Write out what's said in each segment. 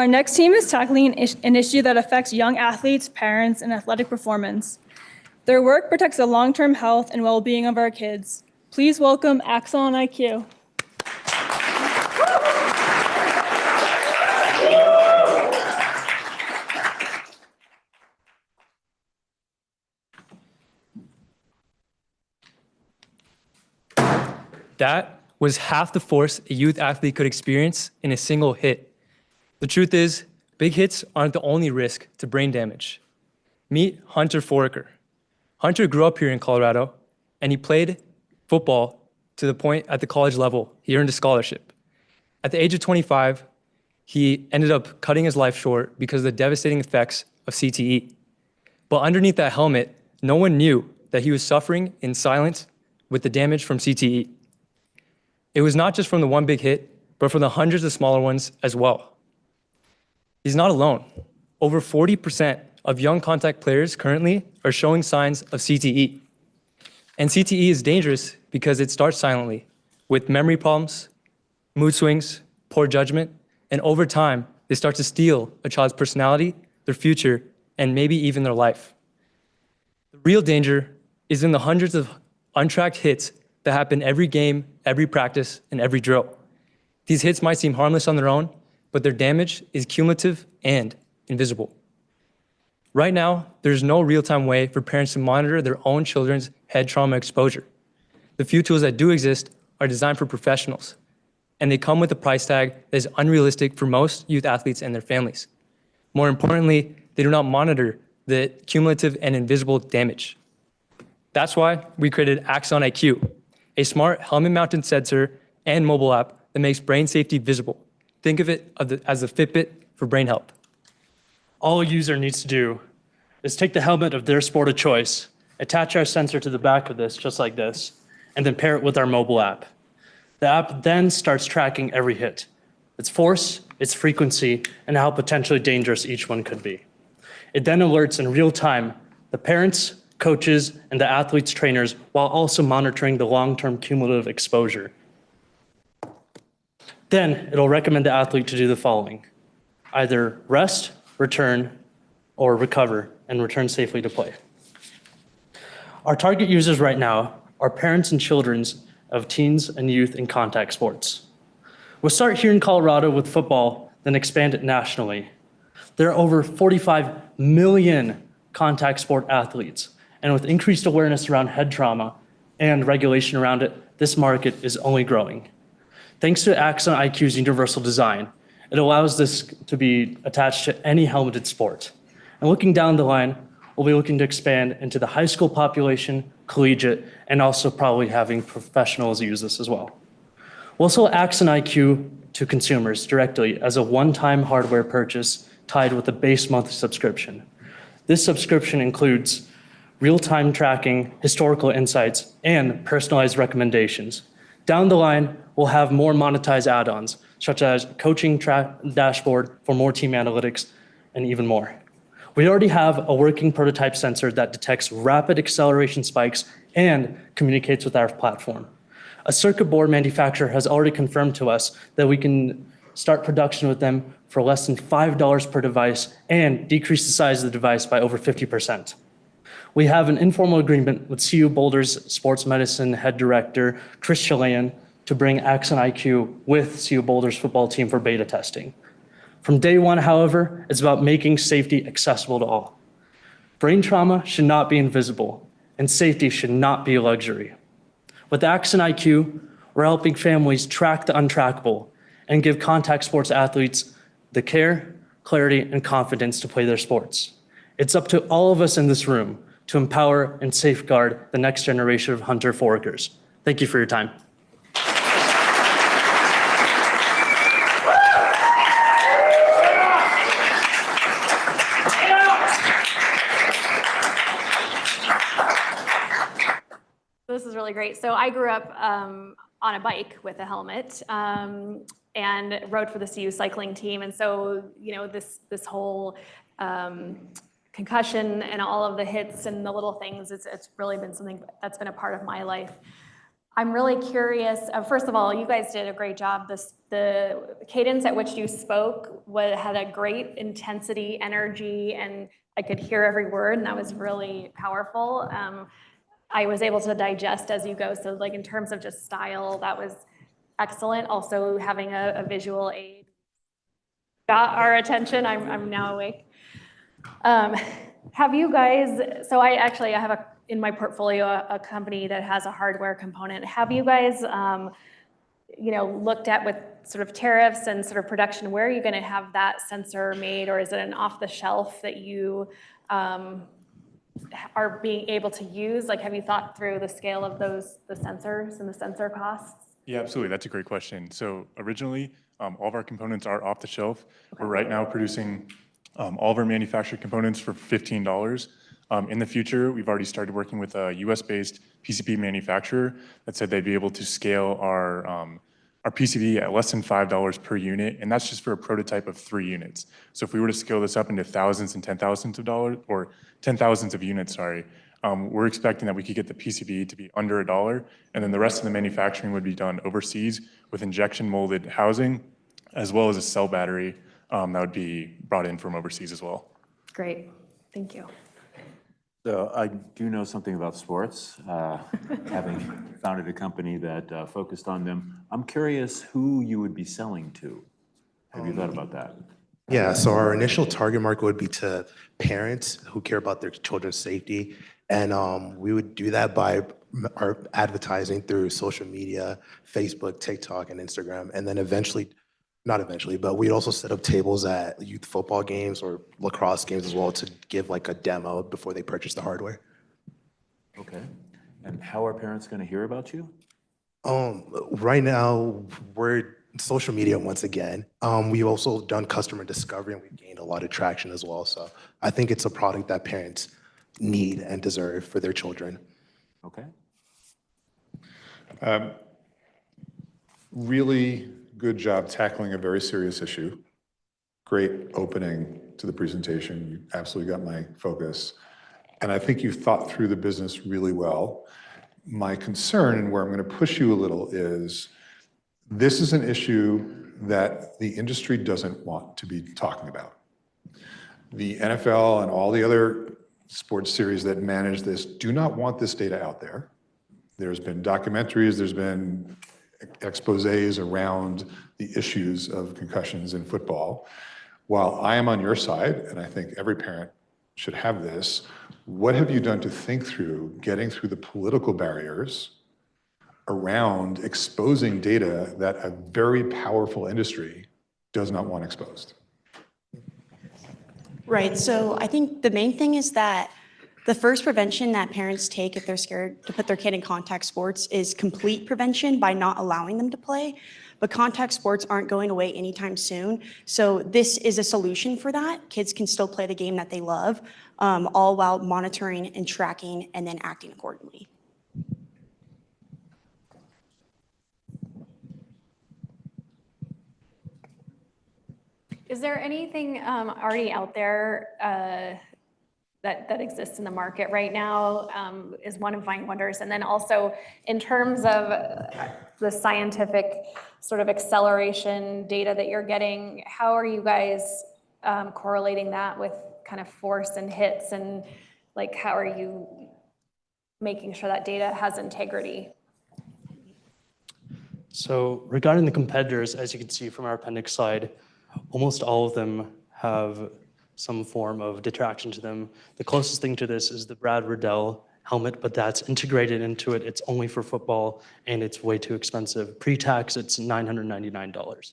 Our next team is tackling an issue that affects young athletes, parents, and athletic performance. Their work protects the long-term health and well-being of our kids. Please welcome Axon IQ. That was half the force a youth athlete could experience in a single hit. The truth is, big hits aren't the only risk to brain damage. Meet Hunter Foraker. Hunter grew up here in Colorado, and he played football to the point at the college level he earned a scholarship. At the age of 25, he ended up cutting his life short because of the devastating effects of CTE. But underneath that helmet, no one knew that he was suffering in silence with the damage from CTE. It was not just from the one big hit, but from the hundreds of smaller ones as well. He's not alone. Over 40% of young contact players currently are showing signs of CTE. And CTE is dangerous because it starts silently with memory problems, mood swings, poor judgment, and over time, they start to steal a child's personality, their future, and maybe even their life. The real danger is in the hundreds of untracked hits that happen every game, every practice, and every drill. These hits might seem harmless on their own, but their damage is cumulative and invisible. Right now, there's no real-time way for parents to monitor their own children's head trauma exposure. The few tools that do exist are designed for professionals, and they come with a price tag that is unrealistic for most youth athletes and their families. More importantly, they do not monitor the cumulative and invisible damage. That's why we created Axon IQ, a smart helmet-mounted sensor and mobile app that makes brain safety visible. Think of it as a Fitbit for brain health. All a user needs to do is take the helmet of their sport of choice, attach our sensor to the back of this, just like this, and then pair it with our mobile app. The app then starts tracking every hit, its force, its frequency, and how potentially dangerous each one could be. It then alerts in real time the parents, coaches, and the athletes' trainers, while also monitoring the long-term cumulative exposure. Then it'll recommend the athlete to do the following: either rest, return, or recover and return safely to play. Our target users right now are parents and children of teens and youth in contact sports. We'll start here in Colorado with football, then expand it nationally. There are over 45 million contact sport athletes, and with increased awareness around head trauma and regulation around it, this market is only growing. Thanks to Axon IQ's universal design, it allows this to be attached to any helmeted sport. And looking down the line, we'll be looking to expand into the high school population, collegiate, and also probably having professionals use this as well. We'll sell Axon IQ to consumers directly as a one-time hardware purchase tied with a base monthly subscription. This subscription includes real-time tracking, historical insights, and personalized recommendations. Down the line, we'll have more monetized add-ons, such as coaching dashboard for more team analytics, and even more. We already have a working prototype sensor that detects rapid acceleration spikes and communicates with our platform. A circuit board manufacturer has already confirmed to us that we can start production with them for less than $5 per device and decrease the size of the device by over 50%. We have an informal agreement with CU Boulder's sports medicine head director, Chris Chilean, to bring Axon IQ with CU Boulder's football team for beta testing. From day one, however, it's about making safety accessible to all. Brain trauma should not be invisible, and safety should not be a luxury. With Axon IQ, we're helping families track the untrackable and give contact sports athletes the care, clarity, and confidence to play their sports. It's up to all of us in this room to empower and safeguard the next generation of Hunter Forakers. Thank you for your time. This is really great. So I grew up on a bike with a helmet and rode for the CU cycling team. And so, you know, this whole concussion and all of the hits and the little things, it's really been something that's been a part of my life. I'm really curious, first of all, you guys did a great job. The cadence at which you spoke had a great intensity, energy, and I could hear every word, and that was really powerful. I was able to digest as you go, so like in terms of just style, that was excellent. Also having a visual aid got our attention. I'm now awake. Have you guys, so I have in my portfolio a company that has a hardware component. Have you guys, looked at with sort of tariffs and sort of production, where are you going to have that sensor made, or is it an off the shelf that you are being able to use? Like, have you thought through the scale of the sensors and the sensor costs? Yeah, absolutely. That's a great question. So originally, all of our components are off the shelf. We're right now producing all of our manufactured components for $15. In the future, we've already started working with a US-based PCB manufacturer that said they'd be able to scale our PCB at less than $5 per unit, and that's just for a prototype of 3 units. So if we were to scale this up into thousands and 10,000s of dollars, or 10,000s of units, sorry, we're expecting that we could get the PCB to be under $1, and then the rest of the manufacturing would be done overseas with injection molded housing, as well as a cell battery that would be brought in from overseas as well. Great, thank you. So I do know something about sports, having founded a company that focused on them. I'm curious who you would be selling to. Have you thought about that? Yeah, so our initial target market would be to parents who care about their children's safety. And we would do that by our advertising through social media, Facebook, TikTok, and Instagram. And then not eventually, but we'd also set up tables at youth football games or lacrosse games as well to give like a demo before they purchase the hardware. Okay. And how are parents going to hear about you? Right now, we're social media once again. We've also done customer discovery and we've gained a lot of traction as well. So I think it's a product that parents need and deserve for their children. Okay. Really good job tackling a very serious issue. Great opening to the presentation. You absolutely got my focus. And I think you thought through the business really well. My concern, and where I'm going to push you a little, is this is an issue that the industry doesn't want to be talking about. The NFL and all the other sports series that manage this do not want this data out there. There's been documentaries, there's been exposés around the issues of concussions in football. While I am on your side, and I think every parent should have this, what have you done to think through getting through the political barriers around exposing data that a very powerful industry does not want exposed? Right, so I think the main thing is that the first prevention that parents take if they're scared to put their kid in contact sports is complete prevention by not allowing them to play. But contact sports aren't going away anytime soon. So this is a solution for that. Kids can still play the game that they love, all while monitoring and tracking and then acting accordingly. Is there anything already out there that exists in the market right now, is one of my wonders. And then also in terms of the scientific sort of acceleration data that you're getting, how are you guys correlating that with kind of force and hits, and like how are you making sure that data has integrity? So regarding the competitors, as you can see from our appendix slide, almost all of them have some form of detraction to them. The closest thing to this is the Brad Riddell helmet, but that's integrated into it. It's only for football, and it's way too expensive. Pre-tax, it's $999.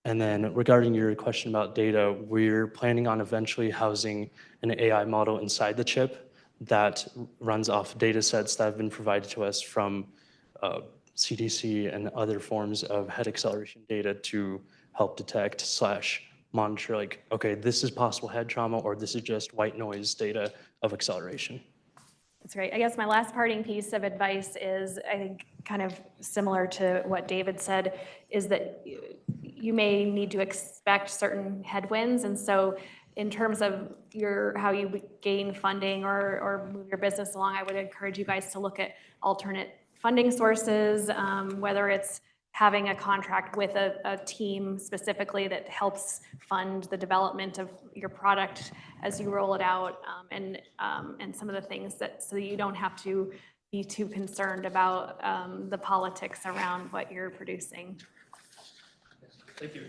And then regarding your question about data, we're planning on eventually housing an AI model inside the chip that runs off data sets that have been provided to us from CDC and other forms of head acceleration data to help detect / monitor, like, okay, this is possible head trauma, or this is just white noise data of acceleration. That's great. I guess my last parting piece of advice is, I think, kind of similar to what David said, is that you may need to expect certain headwinds. And so in terms of how you gain funding or move your business along, I would encourage you guys to look at alternate funding sources, whether it's having a contract with a team specifically that helps fund the development of your product as you roll it out, and some of the things that, so you don't have to be too concerned about the politics around what you're producing. Thank you.